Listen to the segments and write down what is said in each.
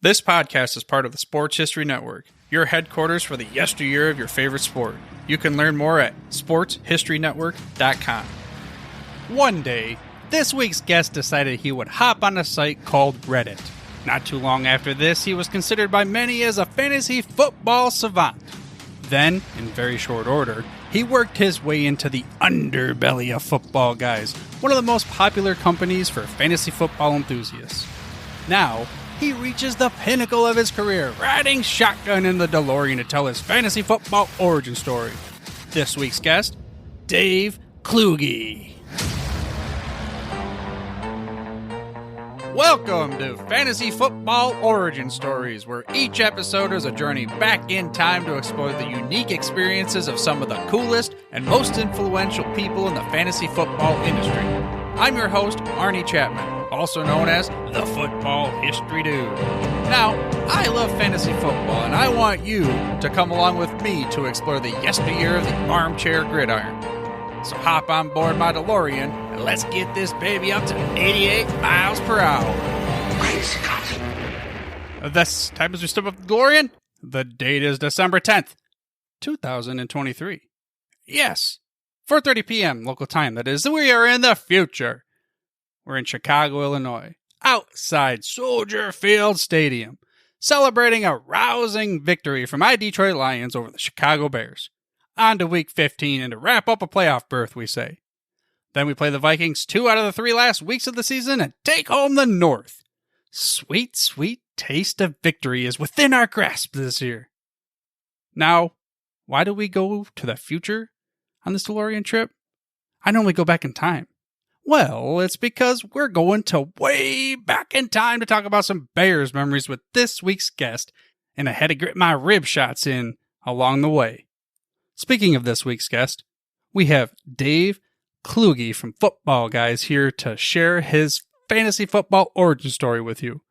This podcast is part of the Sports History Network, your headquarters for the yesteryear of your favorite sport. You can learn more at sportshistorynetwork.com. One day, this week's guest decided he would hop on a site called Reddit. Not too long after this, he was considered by many as a fantasy football savant. Then, in very short order, he worked his way into the underbelly of Football Guys, one of the most popular companies for fantasy football enthusiasts. Now, he reaches the pinnacle of his career, riding shotgun in the DeLorean to tell his fantasy football origin story. This week's guest, Dave Kluge. Welcome to Fantasy Football Origin Stories, where each episode is a journey back in time to explore the unique experiences of some of the coolest and most influential people in the fantasy football industry. I'm your host, Arnie Chapman, also known as the Football History Dude. Now, I love fantasy football, and I want you to come along with me to explore the yesteryear of the armchair gridiron. So hop on board my DeLorean, and let's get this baby up to 88 miles per hour. Great Scott. This time as we step up the DeLorean, the date is December 10th, 2023. Yes, 4:30 p.m. local time, that is. We are in the future. We're in Chicago, Illinois, outside Soldier Field Stadium, celebrating a rousing victory from my Detroit Lions over the Chicago Bears. On to week 15 and to wrap up a playoff berth, we say. Then we play the Vikings 2 out of the 3 last weeks of the season and take home the North. Sweet, sweet taste of victory is within our grasp this year. Now, why do we go to the future on this DeLorean trip? I normally go back in time. Well, it's because we're going to way back in time to talk about some Bears memories with this week's guest, and I had to grit my rib shots in along the way. Speaking of this week's guest, we have Dave Kluge from Football Guys here to share his fantasy football origin story with you.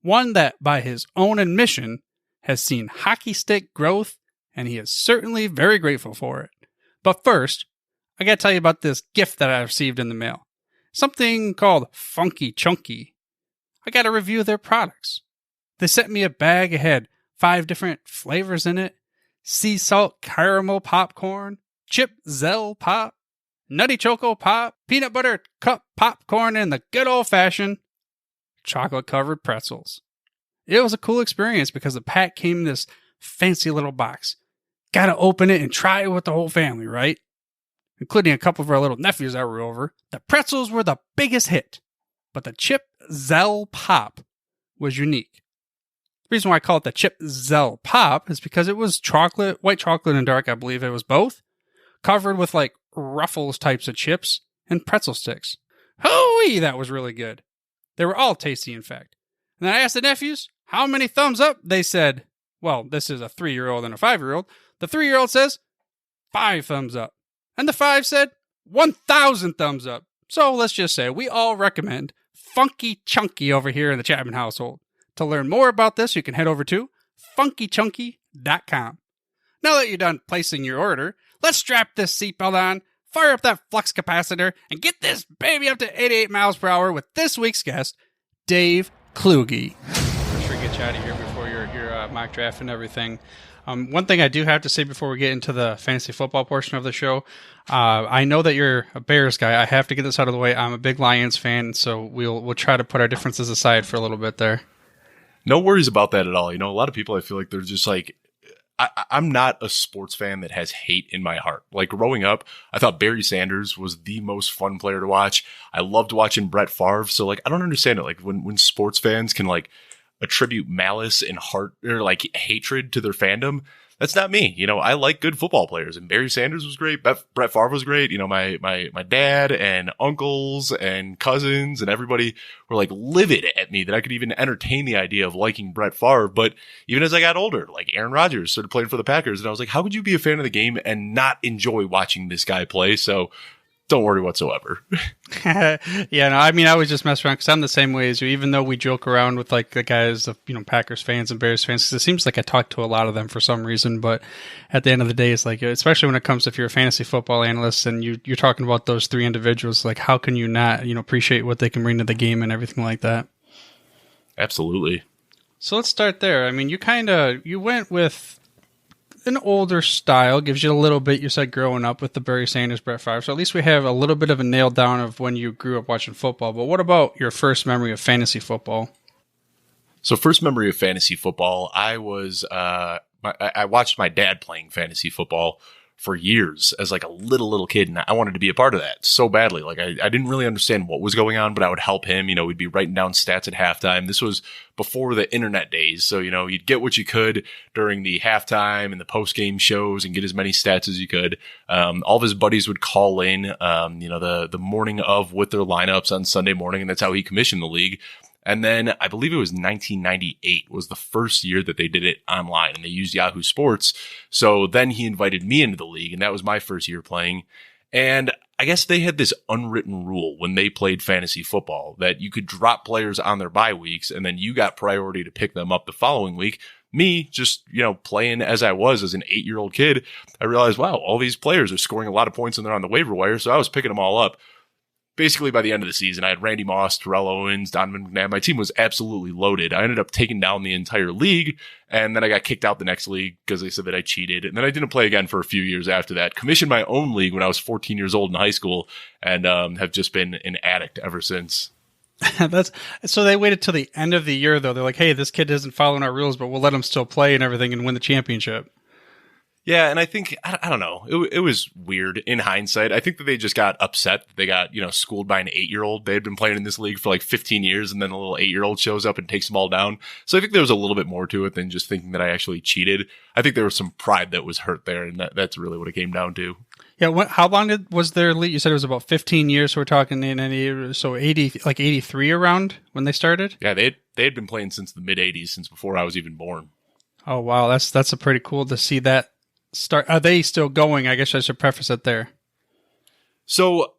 One that, by his own admission, has seen hockey stick growth, and he is certainly very grateful for it. But first, I gotta tell you about this gift that I received in the mail. Something called Funky Chunky. I gotta review their products. They sent me a bag that had 5 different flavors in it. Sea salt caramel popcorn, chip Zell pop, nutty choco pop, peanut butter cup popcorn, and the good old-fashioned chocolate-covered pretzels. It was a cool experience because the pack came in this fancy little box. Gotta open it and try it with the whole family, right? Including a couple of our little nephews that were over. The pretzels were the biggest hit, but the chip Zell pop was unique. The reason why I call it the chip Zell pop is because it was chocolate, white chocolate and dark, I believe it was both, covered with like Ruffles types of chips and pretzel sticks. Hooey, that was really good. They were all tasty, in fact. And then I asked the nephews, how many thumbs up? They said, well, this is a 3-year-old and a 5-year-old. The 3-year-old says 5 thumbs up. And the 5 said 1,000 thumbs up. So let's just say we all recommend Funky Chunky over here in the Chapman household. To learn more about this, you can head over to funkychunky.com. Now that you're done placing your order, let's strap this seatbelt on, fire up that flux capacitor, and get this baby up to 88 miles per hour with this week's guest, Dave Kluge. I'm sure get you out of here before your mock draft and everything. One thing I do have to say before we get into the fantasy football portion of the show, I know that you're a Bears guy. I have to get this out of the way. I'm a big Lions fan, so we'll try to put our differences aside for a little bit there. No worries about that at all. You know, a lot of people, I feel like they're just like, I'm not a sports fan that has hate in my heart. Like growing up, I thought Barry Sanders was the most fun player to watch. I loved watching Brett Favre. So like, I don't understand it. Like when sports fans can like attribute malice and heart or like hatred to their fandom. That's not me. You know, I like good football players, and Barry Sanders was great. Brett Favre was great. You know, my dad and uncles and cousins and everybody were like livid at me that I could even entertain the idea of liking Brett Favre. But even as I got older, like Aaron Rodgers started playing for the Packers, and I was like, how could you be a fan of the game and not enjoy watching this guy play? So don't worry whatsoever. Yeah, no, I mean, I was just messing around because I'm the same way as you, even though we joke around with like the guys of, you know, Packers fans and Bears fans, because it seems like I talk to a lot of them for some reason. But at the end of the day, it's like, especially when it comes to if you're a fantasy football analyst and you're talking about those 3 individuals, like how can you not, you know, appreciate what they can bring to the game and everything like that? Absolutely. So let's start there. I mean, you went with an older style, gives you a little bit, you said, growing up with the Barry Sanders, Brett Favre. So at least we have a little bit of a nail down of when you grew up watching football. But what about your first memory of fantasy football? So first memory of fantasy football, I watched my dad playing fantasy football for years as like a little kid, and I wanted to be a part of that so badly. Like I didn't really understand what was going on, but I would help him. We'd be writing down stats at halftime. This was before the internet days, so you'd get what you could during the halftime and the post game shows and get as many stats as you could. All of his buddies would call in, the morning of with their lineups on Sunday morning, and that's how he commissioned the league. And then I believe it was 1998 was the first year that they did it online, and they used Yahoo Sports. So then he invited me into the league, and that was my first year playing. And I guess they had this unwritten rule when they played fantasy football that you could drop players on their bye weeks, and then you got priority to pick them up the following week. Me, just, playing as I was as an 8-year-old kid, I realized, wow, all these players are scoring a lot of points and they're on the waiver wire. So I was picking them all up. Basically, by the end of the season, I had Randy Moss, Terrell Owens, Donovan McNabb. My team was absolutely loaded. I ended up taking down the entire league, and then I got kicked out the next league because they said that I cheated. And then I didn't play again for a few years after that. Commissioned my own league when I was 14 years old in high school, and have just been an addict ever since. So they waited till the end of the year, though. They're like, hey, this kid isn't following our rules, but we'll let him still play and everything and win the championship. Yeah, and I think, I don't know, it was weird in hindsight. I think that they just got upset that they got, schooled by an 8-year-old. They had been playing in this league for like 15 years, and then a little 8-year-old shows up and takes them all down. So I think there was a little bit more to it than just thinking that I actually cheated. I think there was some pride that was hurt there, and that's really what it came down to. Yeah, how long was their league? You said it was about 15 years, so we're talking in any, so 83 around when they started? Yeah, they had been playing since the mid-'80s, since before I was even born. Oh, wow, that's a pretty cool to see that. Are they still going? I guess I should preface it there. So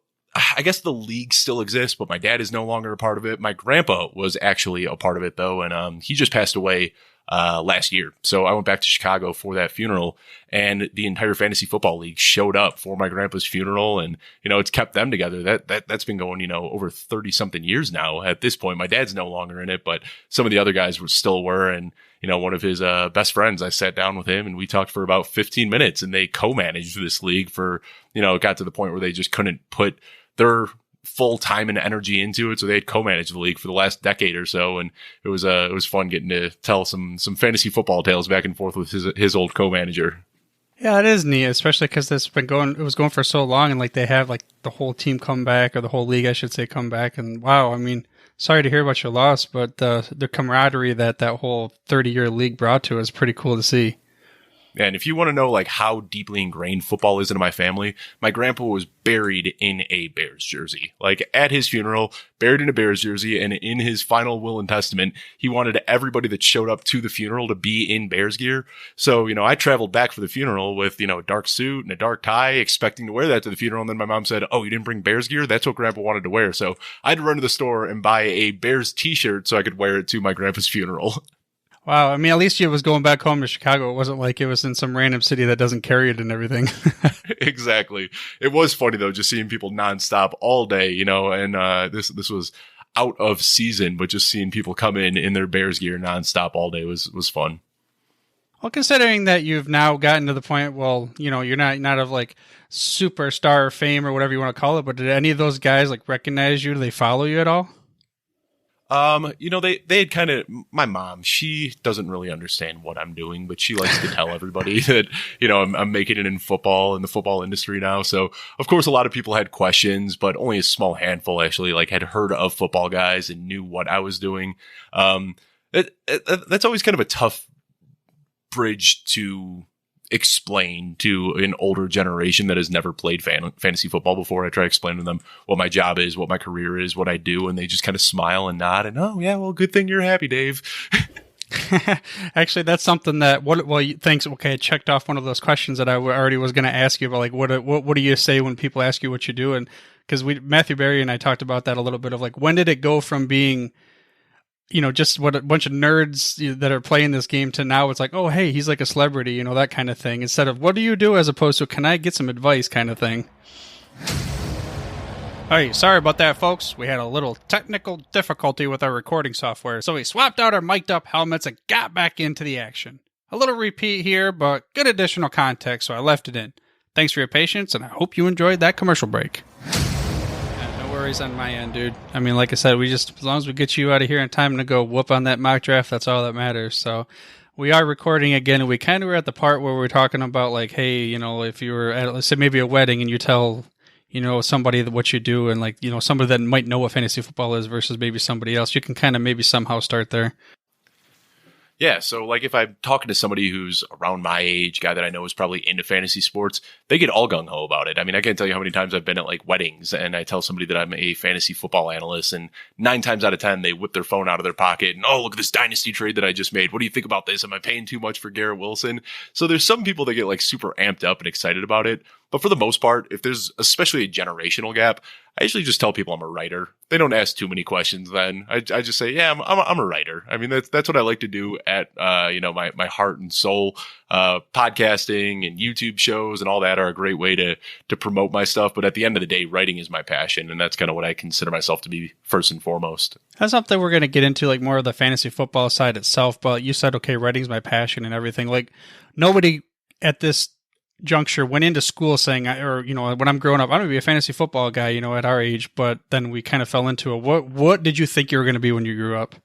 I guess the league still exists, but my dad is no longer a part of it. My grandpa was actually a part of it, though, and he just passed away last year. So I went back to Chicago for that funeral, and the entire fantasy football league showed up for my grandpa's funeral, and it's kept them together. That's been going over 30 something years now. At this point, my dad's no longer in it, but some of the other guys still were, and one of his best friends, I sat down with him and we talked for about 15 minutes, and they co-managed this league for, it got to the point where they just couldn't put their full time and energy into it. So they had co-managed the league for the last decade or so. And it was fun getting to tell some fantasy football tales back and forth with his old co-manager. Yeah, it is neat, especially because it was going for so long, and like they have like the whole team come back, or the whole league, I should say, come back. And wow, I mean, sorry to hear about your loss, but the camaraderie that whole 30-year league brought to us is pretty cool to see. And if you want to know like how deeply ingrained football is into my family, my grandpa was buried in a Bears jersey. Like at his funeral, buried in a Bears jersey, and in his final will and testament, he wanted everybody that showed up to the funeral to be in Bears gear. So, I traveled back for the funeral with, a dark suit and a dark tie, expecting to wear that to the funeral. And then my mom said, "Oh, you didn't bring Bears gear?" That's what grandpa wanted to wear. So I had to run to the store and buy a Bears t-shirt so I could wear it to my grandpa's funeral. Wow, I mean, at least you was going back home to Chicago. It wasn't like it was in some random city that doesn't carry it and everything. Exactly. It was funny, though, just seeing people nonstop all day, and this was out of season, but just seeing people come in their Bears gear nonstop all day was fun. Well, considering that you've now gotten to the point, well, you're not of like superstar fame or whatever you want to call it, but did any of those guys like recognize you? Do they follow you at all? They had kind of, my mom, she doesn't really understand what I'm doing, but she likes to tell everybody that, I'm making it in football, in the football industry now. So of course, a lot of people had questions, but only a small handful actually like had heard of football guys and knew what I was doing. That's always kind of a tough bridge to explain to an older generation that has never played fantasy football before. I try to explain to them what my job is, what my career is, what I do, and they just kind of smile and nod and, "Oh yeah, well, good thing you're happy, Dave." Actually, that's something that thanks. Okay, I checked off one of those questions that I already was going to ask you about. Like, what do you say when people ask you what you do? And because Matthew Berry and I talked about that a little bit of like, when did it go from being just what a bunch of nerds that are playing this game to now it's like, oh, hey, he's like a celebrity, that kind of thing. Instead of what do you do, as opposed to can I get some advice kind of thing. Hey, sorry about that, folks. We had a little technical difficulty with our recording software, so we swapped out our mic'd up helmets and got back into the action. A little repeat here, but good additional context, so I left it in. Thanks for your patience, and I hope you enjoyed that commercial break. No worries on my end, dude. I mean, like I said, as long as we get you out of here in time to go whoop on that mock draft, that's all that matters. So we are recording again, and we kind of were at the part where we're talking about, like, hey, if you were at, let's say, maybe a wedding, and you tell somebody what you do, and somebody that might know what fantasy football is versus maybe somebody else, you can kind of maybe somehow start there. Yeah, so like if I'm talking to somebody who's around my age, guy that I know is probably into fantasy sports, they get all gung-ho about it. I mean, I can't tell you how many times I've been at like weddings and I tell somebody that I'm a fantasy football analyst, and 9 times out of 10, they whip their phone out of their pocket and, oh, look at this dynasty trade that I just made. What do you think about this? Am I paying too much for Garrett Wilson? So there's some people that get like super amped up and excited about it. But for the most part, if there's especially a generational gap, I usually just tell people I'm a writer. They don't ask too many questions then. I just say, yeah, I'm a writer. I mean, that's what I like to do at, my heart and soul. Podcasting and YouTube shows and all that are a great way to promote my stuff. But at the end of the day, writing is my passion. And that's kind of what I consider myself to be first and foremost. That's something we're going to get into, like more of the fantasy football side itself. But you said, okay, writing's my passion and everything. Like nobody at this juncture went into school saying, when I'm growing up, I'm going to be a fantasy football guy, at our age, but then we kind of fell into it. What did you think you were going to be when you grew up?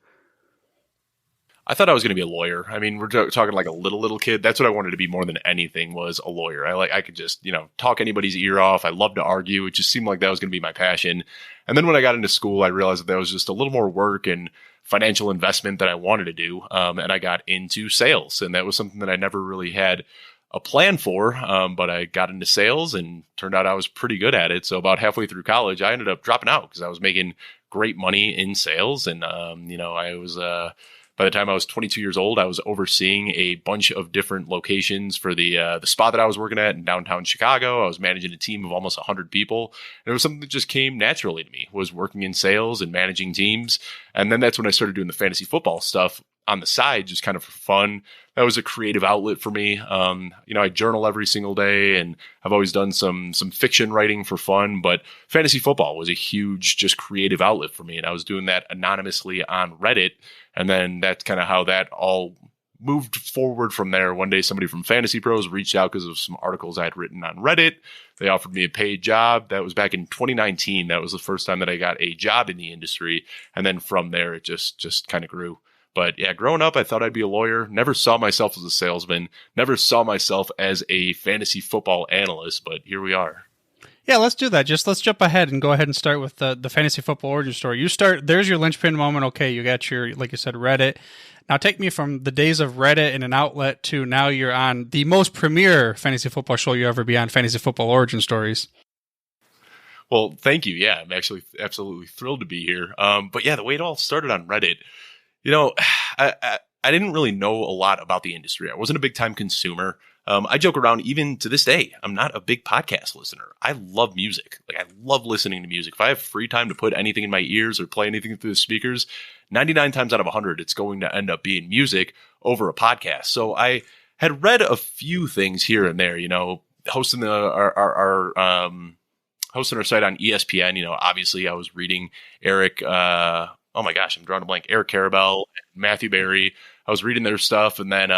I thought I was going to be a lawyer. I mean, we're talking like a little kid. That's what I wanted to be more than anything, was a lawyer. I could just, talk anybody's ear off. I love to argue. It just seemed like that was going to be my passion. And then when I got into school, I realized that was just a little more work and financial investment that I wanted to do. And I got into sales, and that was something that I never really had a plan for, but I got into sales and turned out I was pretty good at it. So about halfway through college, I ended up dropping out because I was making great money in sales. And, I was, by the time I was 22 years old, I was overseeing a bunch of different locations for the spot that I was working at in downtown Chicago. I was managing a team of almost 100 people. And it was something that just came naturally to me, was working in sales and managing teams. And then that's when I started doing the fantasy football stuff on the side, just kind of for fun. That was a creative outlet for me. I journal every single day, and I've always done some fiction writing for fun, but fantasy football was a huge, just creative outlet for me. And I was doing that anonymously on Reddit. And then that's kind of how that all moved forward from there. One day, somebody from Fantasy Pros reached out because of some articles I had written on Reddit. They offered me a paid job. That was back in 2019. That was the first time that I got a job in the industry. And then from there, it just kind of grew. But yeah, growing up, I thought I'd be a lawyer. Never saw myself as a salesman. Never saw myself as a fantasy football analyst. But here we are. Yeah, let's do that. Let's jump ahead and go ahead and start with the fantasy football origin story. There's your linchpin moment. Okay, you got your, like you said, Reddit. Now take me from the days of Reddit and an outlet to now you're on the most premier fantasy football show you ever be on, Fantasy Football Origin Stories. Well, thank you. Yeah, I'm actually absolutely thrilled to be here. But yeah, the way it all started on Reddit, I didn't really know a lot about the industry. I wasn't a big time consumer. I joke around even to this day. I'm not a big podcast listener. I love music. Like, I love listening to music. If I have free time to put anything in my ears or play anything through the speakers, 99 times out of 100, it's going to end up being music over a podcast. So I had read a few things here and there, hosting our site on ESPN. Obviously I was reading Eric, oh my gosh, I'm drawing a blank, Eric Karabell, Matthew Berry. I was reading their stuff, and then,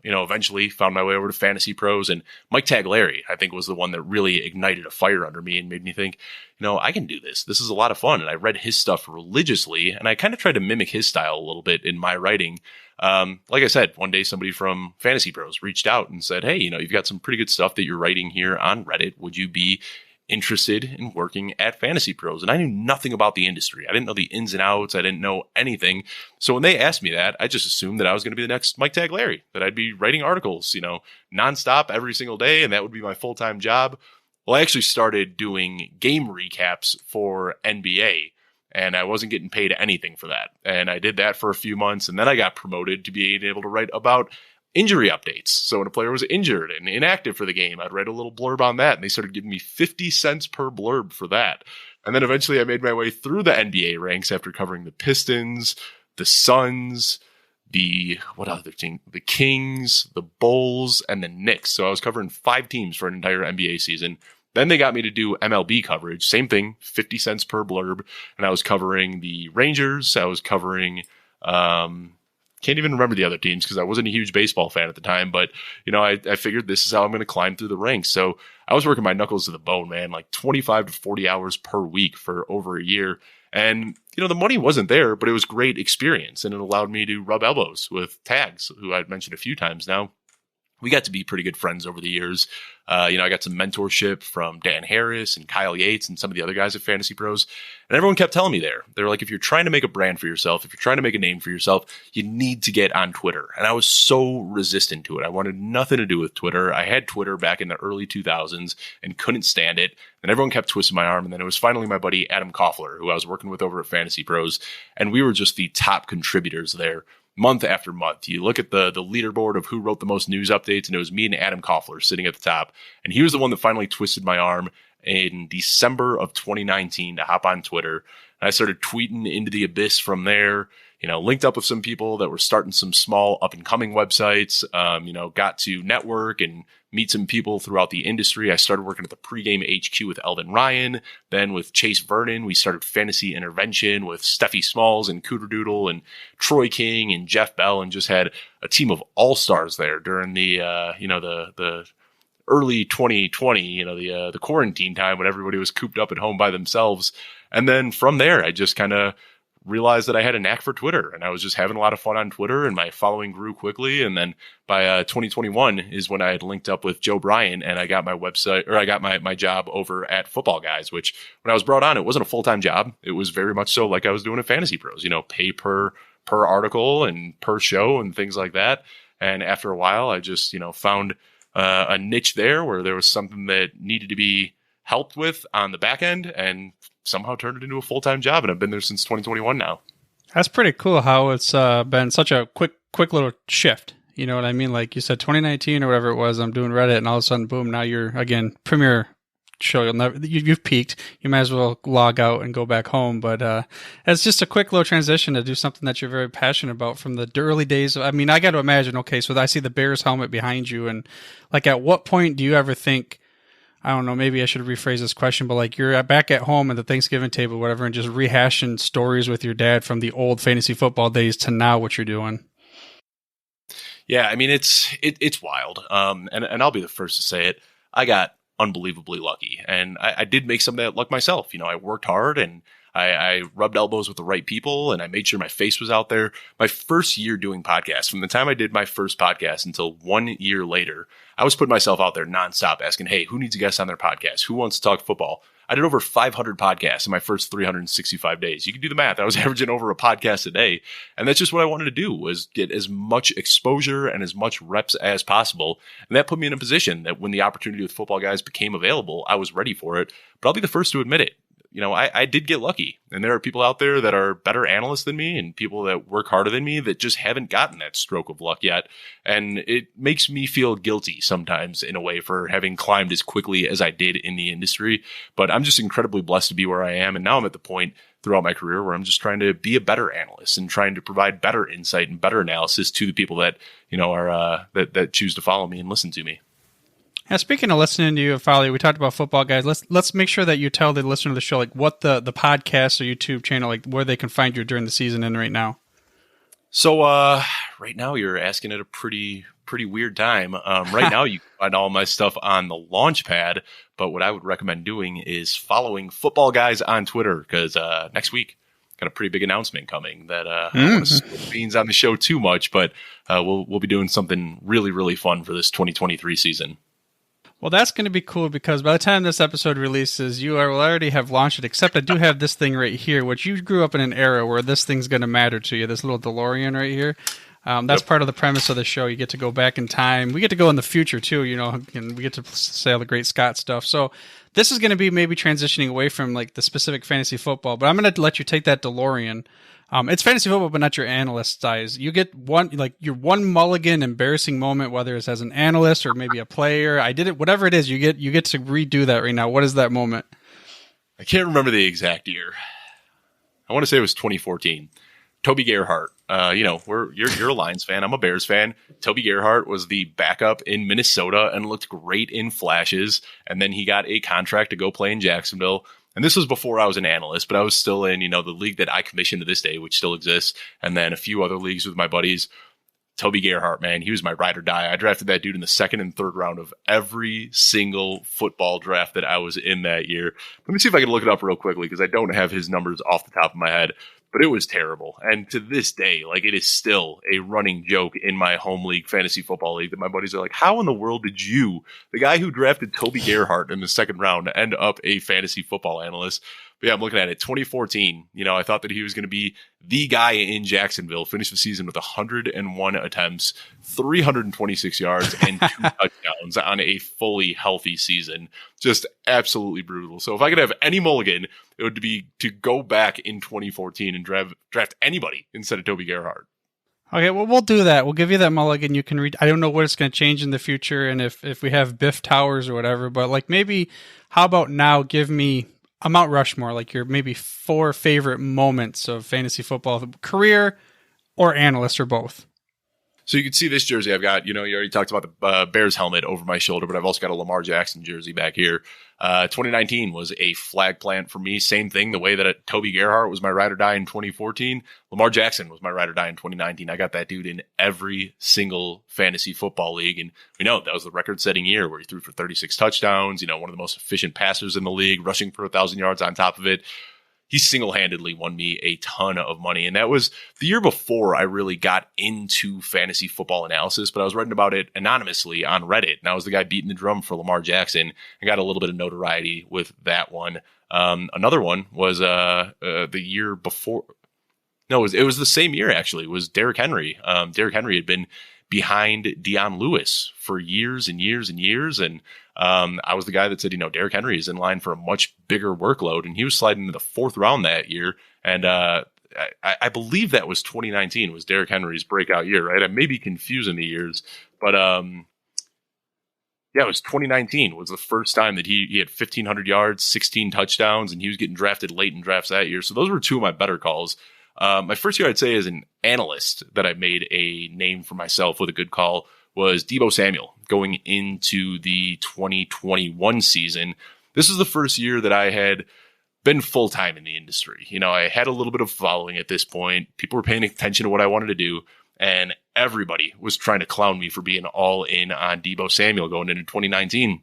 eventually found my way over to Fantasy Pros, and Mike Taglieri, I think, was the one that really ignited a fire under me and made me think, I can do this. This is a lot of fun. And I read his stuff religiously, and I kind of tried to mimic his style a little bit in my writing. Like I said, one day somebody from Fantasy Pros reached out and said, hey, you've got some pretty good stuff that you're writing here on Reddit. Would you be interested in working at Fantasy Pros? And I knew nothing about the industry. I didn't know the ins and outs. I didn't know anything. So when they asked me that, I just assumed that I was going to be the next Mike Taglieri, that I'd be writing articles, nonstop every single day, and that would be my full-time job. Well, I actually started doing game recaps for NBA, and I wasn't getting paid anything for that. And I did that for a few months, and then I got promoted to being able to write about injury updates. So when a player was injured and inactive for the game, I'd write a little blurb on that, and they started giving me 50 cents per blurb for that. And then eventually I made my way through the NBA ranks after covering the Pistons, the Suns, the Kings, the Bulls, and the Knicks. So I was covering 5 teams for an entire NBA season. Then they got me to do MLB coverage. Same thing, 50 cents per blurb. And I was covering the Rangers. I was covering, can't even remember the other teams because I wasn't a huge baseball fan at the time. But, I figured this is how I'm going to climb through the ranks. So I was working my knuckles to the bone, man, like 25 to 40 hours per week for over a year. And, the money wasn't there, but it was great experience. And it allowed me to rub elbows with Tags, who I've mentioned a few times now. We got to be pretty good friends over the years. I got some mentorship from Dan Harris and Kyle Yates and some of the other guys at Fantasy Pros. And everyone kept telling me there. They were like, if you're trying to make a brand for yourself, if you're trying to make a name for yourself, you need to get on Twitter. And I was so resistant to it. I wanted nothing to do with Twitter. I had Twitter back in the early 2000s and couldn't stand it. And everyone kept twisting my arm. And then it was finally my buddy Adam Koffler, who I was working with over at Fantasy Pros. And we were just the top contributors there. Month after month, you look at the leaderboard of who wrote the most news updates, and it was me and Adam Koffler sitting at the top. And he was the one that finally twisted my arm in December of 2019 to hop on Twitter. And I started tweeting into the abyss from there, linked up with some people that were starting some small up and coming websites, got to network and meet some people throughout the industry. I started working at the pregame HQ with Eldon Ryan. Then with Chase Vernon, we started Fantasy Intervention with Steffi Smalls and Cooter Doodle and Troy King and Jeff Bell, and just had a team of all-stars there during the, the early 2020, the quarantine time when everybody was cooped up at home by themselves. And then from there, I just kind of realized that I had a knack for Twitter, and I was just having a lot of fun on Twitter, and my following grew quickly. And then by 2021 is when I had linked up with Joe Bryant, and I got my website, or I got my job over at Football Guys, which when I was brought on, it wasn't a full-time job. It was very much so like I was doing at Fantasy Pros, pay per article and per show and things like that. And after a while, I just, found a niche there where there was something that needed to be helped with on the back end, and somehow turned it into a full-time job. And I've been there since 2021 now. That's pretty cool how it's been such a quick little shift. You know what I mean? Like you said, 2019 or whatever it was, I'm doing Reddit, and all of a sudden, boom, now you're, again, premier show. You've peaked. You might as well log out and go back home. But it's just a quick little transition to do something that you're very passionate about from the early days. I got to imagine, okay, so I see the Bears helmet behind you, and like at what point do you ever think, I don't know, maybe I should rephrase this question, but like you're back at home at the Thanksgiving table, whatever, and just rehashing stories with your dad from the old fantasy football days to now what you're doing? Yeah, it's wild. And I'll be the first to say it. I got unbelievably lucky, and I did make some of that luck myself. I worked hard, and I rubbed elbows with the right people, and I made sure my face was out there. My first year doing podcasts, from the time I did my first podcast until 1 year later, I was putting myself out there nonstop asking, hey, who needs a guest on their podcast? Who wants to talk football? I did over 500 podcasts in my first 365 days. You can do the math. I was averaging over a podcast a day. And that's just what I wanted to do, was get as much exposure and as much reps as possible. And that put me in a position that when the opportunity with Football Guys became available, I was ready for it. But I'll be the first to admit it. I did get lucky, and there are people out there that are better analysts than me and people that work harder than me that just haven't gotten that stroke of luck yet. And it makes me feel guilty sometimes in a way for having climbed as quickly as I did in the industry. But I'm just incredibly blessed to be where I am. And now I'm at the point throughout my career where I'm just trying to be a better analyst and trying to provide better insight and better analysis to the people that, are, that choose to follow me and listen to me. Yeah, speaking of listening to you and follow you, we talked about Football Guys. Let's make sure that you tell the listener of the show like what the podcast or YouTube channel, like where they can find you during the season and right now. So right now you're asking at a pretty weird time. Right now you can find all my stuff on the Launchpad, but what I would recommend doing is following Football Guys on Twitter, because next week got a pretty big announcement coming that I don't want to spill beans on the show too much, but we'll be doing something really, really fun for this 2023 season. Well, that's going to be cool, because by the time this episode releases, will already have launched it, except I do have this thing right here, which you grew up in an era where this thing's going to matter to you, this little DeLorean right here. That's part of the premise of the show. You get to go back in time. We get to go in the future, too, and we get to say all the great Scott stuff. So this is going to be maybe transitioning away from like the specific fantasy football, but I'm going to let you take that DeLorean. It's fantasy football, but not your analyst size. You get your one mulligan embarrassing moment, whether it's as an analyst or maybe a player. I did it, whatever it is, you get to redo that right now. What is that moment? I can't remember the exact year. I want to say it was 2014. Toby Gerhart you're a Lions fan. I'm a Bears fan. Toby Gerhart was the backup in Minnesota and looked great in flashes. And then he got a contract to go play in Jacksonville. And this was before I was an analyst, but I was still in, the league that I commissioned to this day, which still exists. And then a few other leagues with my buddies. Toby Gerhart, man, he was my ride or die. I drafted that dude in the second and third round of every single football draft that I was in that year. Let me see if I can look it up real quickly because I don't have his numbers off the top of my head, but it was terrible. And to this day, it is still a running joke in my home league, fantasy football league, that my buddies are like, how in the world did you, the guy who drafted Toby Gerhart in the second round, end up a fantasy football analyst? But yeah, I'm looking at it. 2014, I thought that he was going to be the guy in Jacksonville, finished the season with 101 attempts, 326 yards, and 2 touchdowns on a fully healthy season. Just absolutely brutal. So if I could have any mulligan, it would be to go back in 2014 and draft anybody instead of Toby Gerhart. Okay, well, we'll do that. We'll give you that mulligan. You can read. I don't know what it's going to change in the future and if we have Biff Towers or whatever, but maybe how about now give me a Mount Rushmore, your maybe 4 favorite moments of fantasy football, career or analyst or both. So you can see this jersey I've got, you already talked about the Bears helmet over my shoulder, but I've also got a Lamar Jackson jersey back here. 2019 was a flag plant for me. Same thing, the way that Toby Gerhart was my ride or die in 2014. Lamar Jackson was my ride or die in 2019. I got that dude in every single fantasy football league. And we know that was the record setting year where he threw for 36 touchdowns, one of the most efficient passers in the league, rushing for 1,000 yards on top of it. He single-handedly won me a ton of money. And that was the year before I really got into fantasy football analysis, but I was writing about it anonymously on Reddit. And I was the guy beating the drum for Lamar Jackson and got a little bit of notoriety with that one. Another one was the year before. No, it was the same year, actually. It was Derrick Henry. Derrick Henry had been behind Deion Lewis for years and years and years. And I was the guy that said, Derrick Henry is in line for a much bigger workload. And he was sliding into the 4th round that year. And I believe that was 2019 was Derrick Henry's breakout year, right? I may be confusing the years, but it was 2019 was the first time that he had 1,500 yards, 16 touchdowns, and he was getting drafted late in drafts that year. So those were 2 of my better calls. My first year, I'd say, as an analyst that I made a name for myself with a good call was Deebo Samuel going into the 2021 season. This is the first year that I had been full-time in the industry. I had a little bit of following at this point. People were paying attention to what I wanted to do, and everybody was trying to clown me for being all in on Deebo Samuel going into 2019.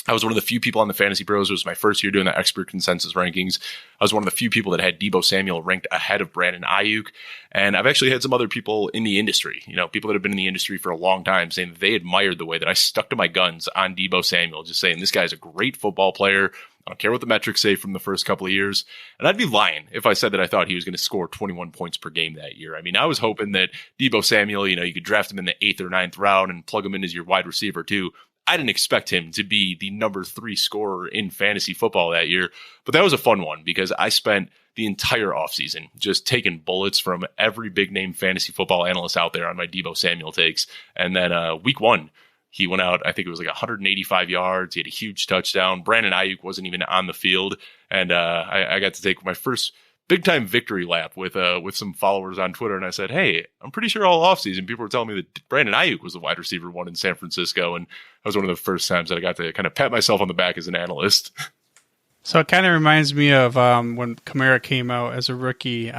I was one of the few people on the Fantasy Pros. It was my first year doing the expert consensus rankings. I was one of the few people that had Deebo Samuel ranked ahead of Brandon Ayuk. And I've actually had some other people in the industry, people that have been in the industry for a long time, saying that they admired the way that I stuck to my guns on Deebo Samuel, just saying this guy's a great football player. I don't care what the metrics say from the first couple of years. And I'd be lying if I said that I thought he was going to score 21 points per game that year. I mean, I was hoping that Deebo Samuel, you could draft him in the 8th or 9th round and plug him in as your wide receiver too. I didn't expect him to be the number 3 scorer in fantasy football that year, but that was a fun one because I spent the entire offseason just taking bullets from every big name fantasy football analyst out there on my Deebo Samuel takes. And then week 1, he went out, I think it was 185 yards. He had a huge touchdown. Brandon Ayuk wasn't even on the field. And I got to take my first big time victory lap with some followers on Twitter. And I said, hey, I'm pretty sure all offseason people were telling me that Brandon Ayuk was the wide receiver 1 in San Francisco. And that was one of the first times that I got to kind of pat myself on the back as an analyst. So it kind of reminds me of when Kamara came out as a rookie.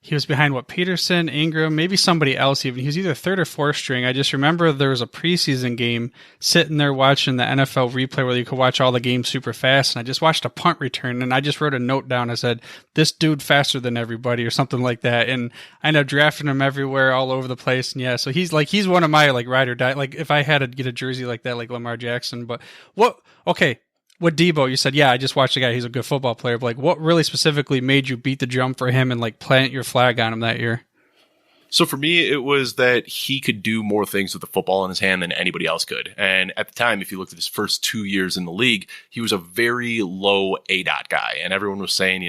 He was behind Peterson, Ingram, maybe somebody else even. He was either 3rd or 4th string. I just remember there was a preseason game sitting there watching the NFL replay where you could watch all the games super fast. And I just watched a punt return and I just wrote a note down. I said, this dude faster than everybody or something like that. And I ended up drafting him everywhere, all over the place. And yeah, so he's one of my ride or die. If I had to get a jersey like that, like Lamar Jackson, but okay. With Deebo, you said, yeah, I just watched the guy. He's a good football player. But what really specifically made you beat the drum for him and plant your flag on him that year? So for me, it was that he could do more things with the football in his hand than anybody else could. And at the time, if you looked at his first 2 years in the league, he was a very low ADOT guy. And everyone was saying,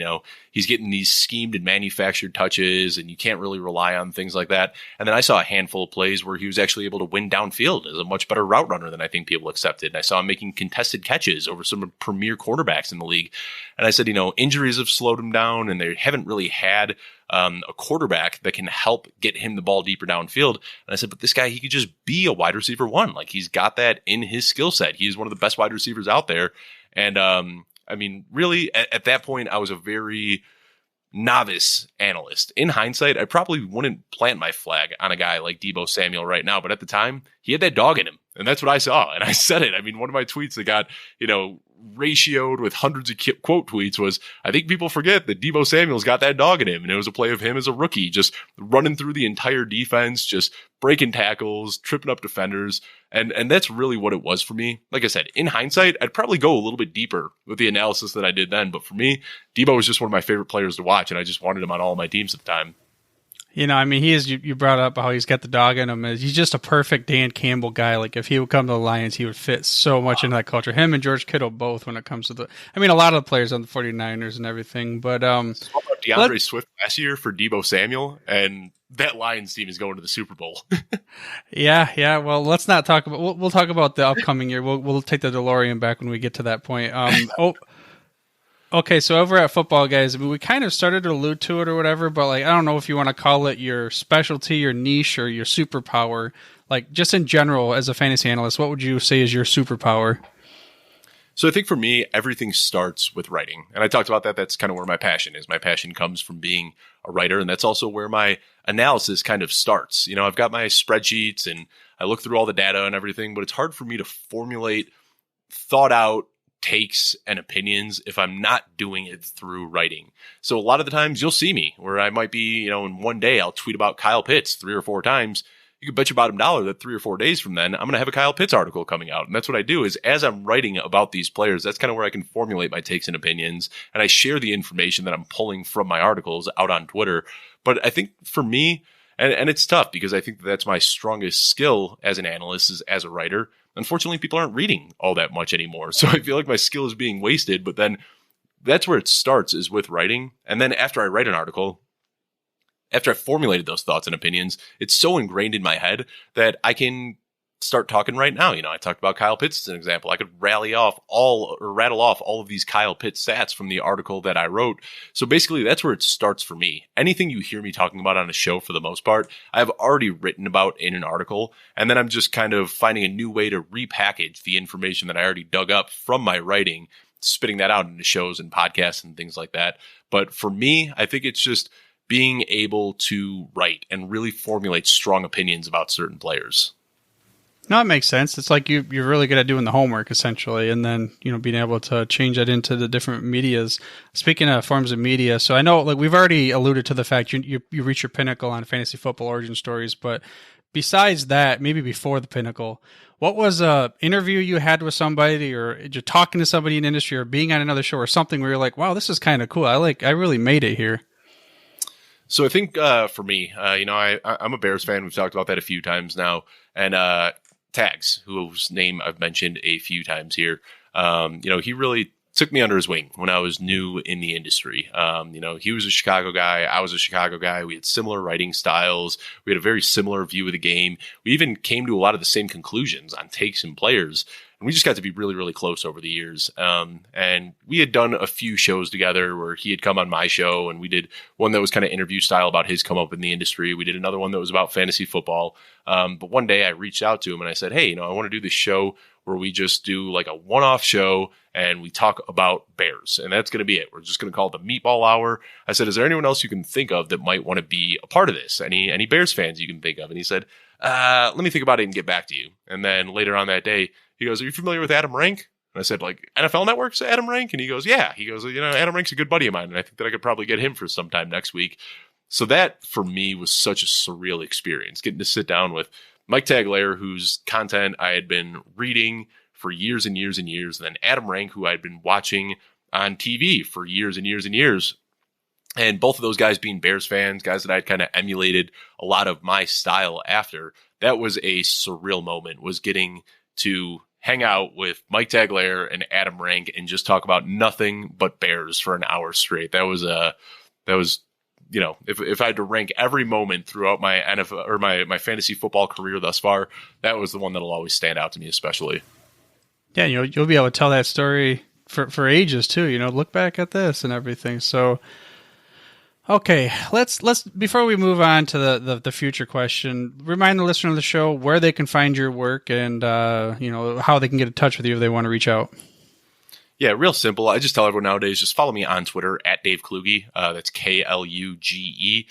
he's getting these schemed and manufactured touches and you can't really rely on things like that. And then I saw a handful of plays where he was actually able to win downfield as a much better route runner than I think people accepted. And I saw him making contested catches over some premier cornerbacks in the league. And I said, injuries have slowed him down and they haven't really had a quarterback that can help get him the ball deeper downfield. And I said, but this guy, he could just be a wide receiver one. Like, he's got that in his skill set. He is one of the best wide receivers out there. And I mean, really, at that point, I was a very novice analyst. In hindsight, I probably wouldn't plant my flag on a guy like Deebo Samuel right now, but at the time, he had that dog in him, and that's what I saw, and I said it. I mean, one of my tweets that got, ratioed with hundreds of quote tweets was, I think people forget that Deebo Samuel's got that dog in him, and it was a play of him as a rookie, just running through the entire defense, just breaking tackles, tripping up defenders, and that's really what it was for me. Like I said, in hindsight, I'd probably go a little bit deeper with the analysis that I did then, but for me, Deebo was just one of my favorite players to watch, and I just wanted him on all of my teams at the time. I mean, he is, you brought up how he's got the dog in him. He's just a perfect Dan Campbell guy. Like, if he would come to the Lions, he would fit so much into that culture. Him and George Kittle both when it comes to a lot of the players on the 49ers and everything. But about DeAndre Swift last year for Deebo Samuel, and that Lions team is going to the Super Bowl. Yeah. Well, let's not talk about, we'll talk about the upcoming year. We'll take the DeLorean back when we get to that point. Okay, so over at Football Guys, I mean, we kind of started to allude to it or whatever, but I don't know if you want to call it your specialty, your niche, or your superpower. Like, just in general, as a fantasy analyst, what would you say is your superpower? So I think for me, everything starts with writing. And I talked about that. That's kind of where my passion is. My passion comes from being a writer, and that's also where my analysis kind of starts. I've got my spreadsheets, and I look through all the data and everything, but it's hard for me to formulate thought out takes and opinions if I'm not doing it through writing. So a lot of the times you'll see me where I might be, in one day I'll tweet about Kyle Pitts 3 or 4 times. You can bet your bottom dollar that 3 or 4 days from then, I'm going to have a Kyle Pitts article coming out. And that's what I do is as I'm writing about these players, that's kind of where I can formulate my takes and opinions. And I share the information that I'm pulling from my articles out on Twitter. But I think for me, and it's tough because I think that's my strongest skill as an analyst is as a writer. Unfortunately, people aren't reading all that much anymore. So I feel like my skill is being wasted, but then that's where it starts is with writing. And then after I write an article, after I've formulated those thoughts and opinions, it's so ingrained in my head that I can start talking right now. I talked about Kyle Pitts as an example. I could rattle off all of these Kyle Pitts stats from the article that I wrote. So basically that's where it starts for me. Anything you hear me talking about on a show for the most part, I've already written about in an article. And then I'm just kind of finding a new way to repackage the information that I already dug up from my writing, spitting that out into shows and podcasts and things like that. But for me, I think it's just being able to write and really formulate strong opinions about certain players. No, it makes sense. It's like you're really good at doing the homework, essentially, and then, being able to change that into the different medias. Speaking of forms of media, so I know, we've already alluded to the fact you reach your pinnacle on fantasy football origin stories, but besides that, maybe before the pinnacle, what was a interview you had with somebody, or you're talking to somebody in the industry, or being on another show, or something where you're like, wow, this is kind of cool. I really made it here. So I think for me, I'm a Bears fan. We've talked about that a few times now, and Tags, whose name I've mentioned a few times here, he really took me under his wing when I was new in the industry. He was a Chicago guy. I was a Chicago guy. We had similar writing styles. We had a very similar view of the game. We even came to a lot of the same conclusions on takes and players. And we just got to be really, really close over the years. And we had done a few shows together where he had come on my show, and we did one that was kind of interview style about his come up in the industry. We did another one that was about fantasy football. But one day I reached out to him and I said, hey, I want to do this show where we just do like a one-off show and we talk about Bears. And that's going to be it. We're just going to call it the Meatball Hour. I said, is there anyone else you can think of that might want to be a part of this? Any Bears fans you can think of? And he said, let me think about it and get back to you. And then later on that day, he goes, are you familiar with Adam Rank? And I said, like, NFL Network's Adam Rank? And he goes, yeah. He goes, Adam Rank's a good buddy of mine, and I think that I could probably get him for sometime next week. So that, for me, was such a surreal experience, getting to sit down with Mike Tagliere, whose content I had been reading for years and years and years, and then Adam Rank, who I had been watching on TV for years and years and years. And both of those guys being Bears fans, guys that I'd kind of emulated a lot of my style after. That was a surreal moment, was getting to hang out with Mike Tagliere and Adam Rank and just talk about nothing but Bears for an hour straight. That was if I had to rank every moment throughout my NFL or my fantasy football career thus far, that was the one that'll always stand out to me, especially. Yeah, you'll be able to tell that story for ages too. Look back at this and everything. So, Okay, let's before we move on to the future question, remind the listener of the show where they can find your work and how they can get in touch with you if they want to reach out. Yeah, real simple. I just tell everyone nowadays, just follow me on Twitter at Dave Kluge. That's Kluge.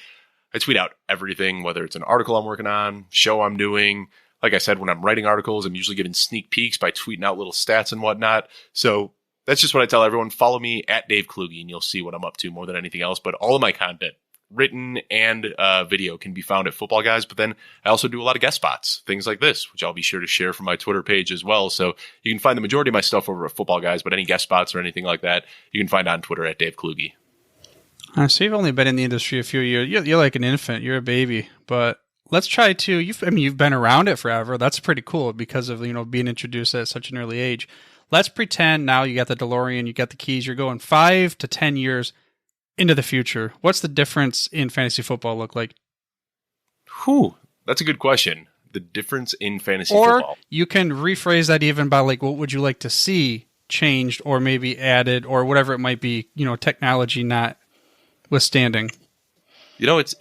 I tweet out everything, whether it's an article I'm working on, show I'm doing. Like I said, when I'm writing articles, I'm usually giving sneak peeks by tweeting out little stats and whatnot. So that's just what I tell everyone. Follow me at Dave Kluge, and you'll see what I'm up to more than anything else. But all of my content, written and video, can be found at Football Guys. But then I also do a lot of guest spots, things like this, which I'll be sure to share from my Twitter page as well. So you can find the majority of my stuff over at Football Guys, but any guest spots or anything like that, you can find on Twitter at Dave Kluge. So you've only been in the industry a few years. You're like an infant. You're a baby. But let's try to. You've been around it forever. That's pretty cool because of being introduced at such an early age. Let's pretend now you got the DeLorean, you got the keys. You're going 5 to 10 years into the future. What's the difference in fantasy football look like? That's a good question. The difference in fantasy football. Or you can rephrase that even by what would you like to see changed or maybe added or whatever it might be. Technology not withstanding. That's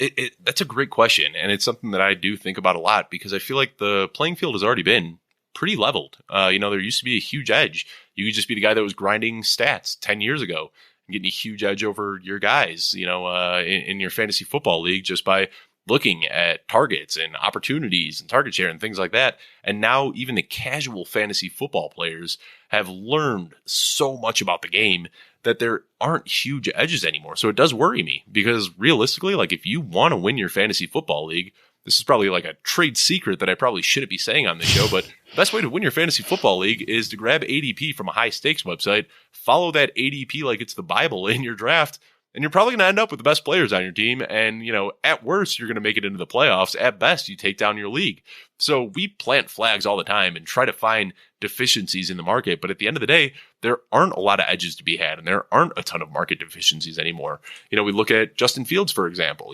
a great question, and it's something that I do think about a lot because I feel like the playing field has already been pretty leveled. There used to be a huge edge. You could just be the guy that was grinding stats 10 years ago and getting a huge edge over your guys, in your fantasy football league just by looking at targets and opportunities and target share and things like that. And now even the casual fantasy football players have learned so much about the game that there aren't huge edges anymore. So it does worry me because realistically, if you want to win your fantasy football league, this is probably a trade secret that I probably shouldn't be saying on the show, but the best way to win your fantasy football league is to grab ADP from a high stakes website, follow that ADP like it's the Bible in your draft, and you're probably going to end up with the best players on your team. And, at worst, you're going to make it into the playoffs. At best, you take down your league. So we plant flags all the time and try to find deficiencies in the market. But at the end of the day, there aren't a lot of edges to be had, and there aren't a ton of market deficiencies anymore. We look at Justin Fields, for example.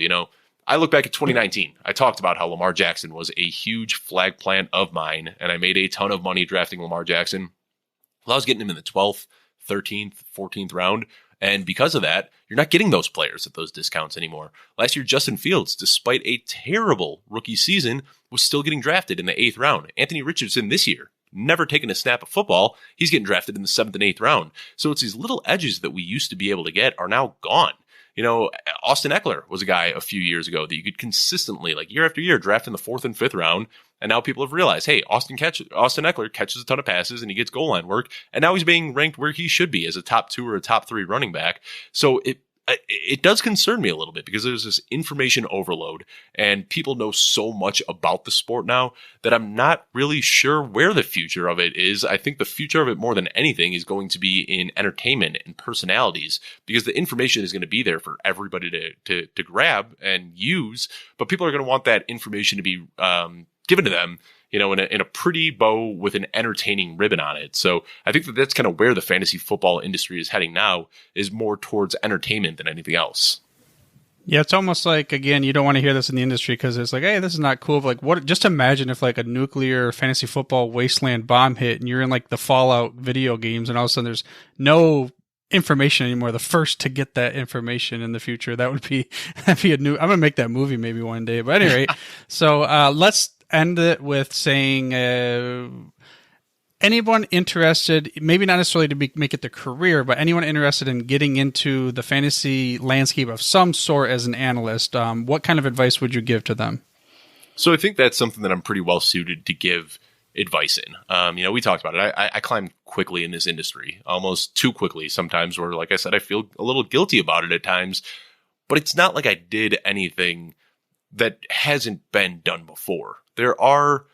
I look back at 2019. I talked about how Lamar Jackson was a huge flag plant of mine, and I made a ton of money drafting Lamar Jackson. Well, I was getting him in the 12th, 13th, 14th round, and because of that, you're not getting those players at those discounts anymore. Last year, Justin Fields, despite a terrible rookie season, was still getting drafted in the 8th round. Anthony Richardson this year, never taken a snap of football, he's getting drafted in the 7th and 8th round. So it's these little edges that we used to be able to get are now gone. Austin Eckler was a guy a few years ago that you could consistently, year after year, draft in the 4th and 5th round. And now people have realized, hey, Austin Eckler catches a ton of passes and he gets goal line work. And now he's being ranked where he should be as a top 2 or a top 3 running back. So it does concern me a little bit because there's this information overload and people know so much about the sport now that I'm not really sure where the future of it is. I think the future of it more than anything is going to be in entertainment and personalities because the information is going to be there for everybody to grab and use, but people are going to want that information to be given to them in a pretty bow with an entertaining ribbon on it. So I think that's kind of where the fantasy football industry is heading now, is more towards entertainment than anything else. Yeah, it's almost again, you don't want to hear this in the industry because it's hey, this is not cool. But what? Just imagine if a nuclear fantasy football wasteland bomb hit and you're in the Fallout video games and all of a sudden there's no information anymore. The first to get that information in the future, that'd be I'm going to make that movie maybe one day. But anyway, so let's end it with saying anyone interested, maybe not necessarily to make it their career, but anyone interested in getting into the fantasy landscape of some sort as an analyst, what kind of advice would you give to them? So I think that's something that I'm pretty well suited to give advice in. We talked about it. I climbed quickly in this industry, almost too quickly sometimes, where, like I said, I feel a little guilty about it at times, but it's not like I did anything that hasn't been done before. There are,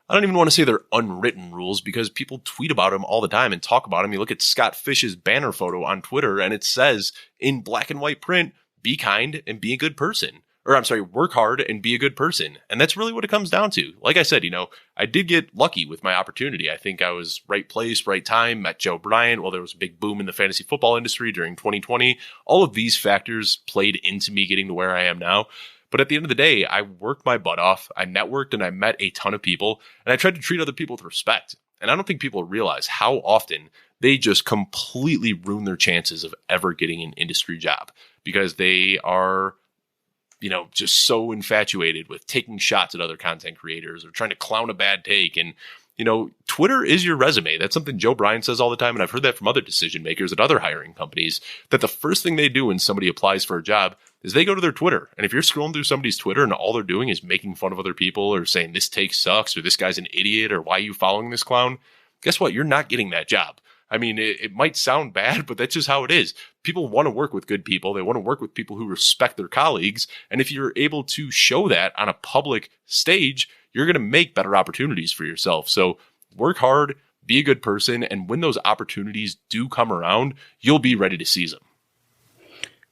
I don't even want to say they're unwritten rules because people tweet about them all the time and talk about them. You look at Scott Fish's banner photo on Twitter and it says in black and white print, be kind and be a good person. Or I'm sorry, work hard and be a good person. And that's really what it comes down to. Like I said, I did get lucky with my opportunity. I think I was right place, right time, met Joe Bryant while there was a big boom in the fantasy football industry during 2020. All of these factors played into me getting to where I am now. But at the end of the day, I worked my butt off. I networked and I met a ton of people and I tried to treat other people with respect. And I don't think people realize how often they just completely ruin their chances of ever getting an industry job because they are just so infatuated with taking shots at other content creators or trying to clown a bad take. And, Twitter is your resume. That's something Joe Bryan says all the time. And I've heard that from other decision makers at other hiring companies, that the first thing they do when somebody applies for a job is they go to their Twitter. And if you're scrolling through somebody's Twitter and all they're doing is making fun of other people or saying this take sucks or this guy's an idiot or why are you following this clown, guess what? You're not getting that job. I mean, it might sound bad, but that's just how it is. People want to work with good people. They want to work with people who respect their colleagues. And if you're able to show that on a public stage, you're going to make better opportunities for yourself. So work hard, be a good person, and when those opportunities do come around, you'll be ready to seize them.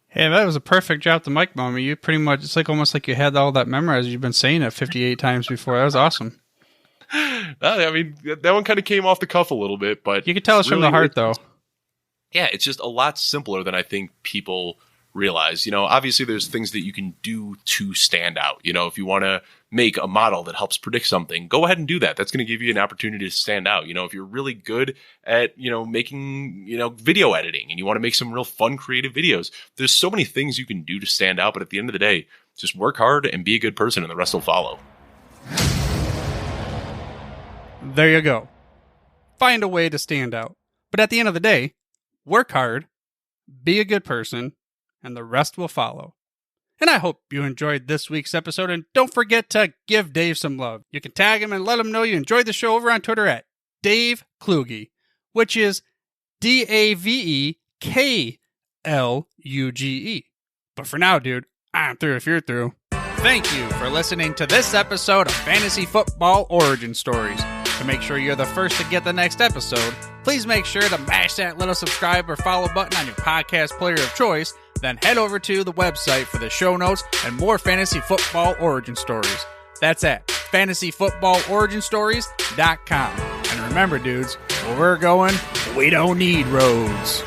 Hey, that was a perfect drop the mic moment. You pretty much, it's like almost like you had all that memorized. You've been saying it 58 times before. That was awesome. I mean, that one kind of came off the cuff a little bit, but you can tell it's really from the heart, though. Yeah, it's just a lot simpler than I think people realize. Obviously there's things that you can do to stand out. If you want to make a model that helps predict something, go ahead and do that. That's going to give you an opportunity to stand out. If you're really good at, making, video editing and you want to make some real fun, creative videos, there's so many things you can do to stand out. But at the end of the day, just work hard and be a good person and the rest will follow. There you go. Find a way to stand out. But at the end of the day, work hard, be a good person, and the rest will follow. And I hope you enjoyed this week's episode, and don't forget to give Dave some love. You can tag him and let him know you enjoyed the show over on Twitter at Dave Kluge, which is DaveKluge. But for now, dude, I'm through if you're through. Thank you for listening to this episode of Fantasy Football Origin Stories. To make sure you're the first to get the next episode, please make sure to mash that little subscribe or follow button on your podcast player of choice, then head over to the website for the show notes and more Fantasy Football Origin Stories. That's at fantasyfootballoriginstories.com. And remember, dudes, where we're going, we don't need roads.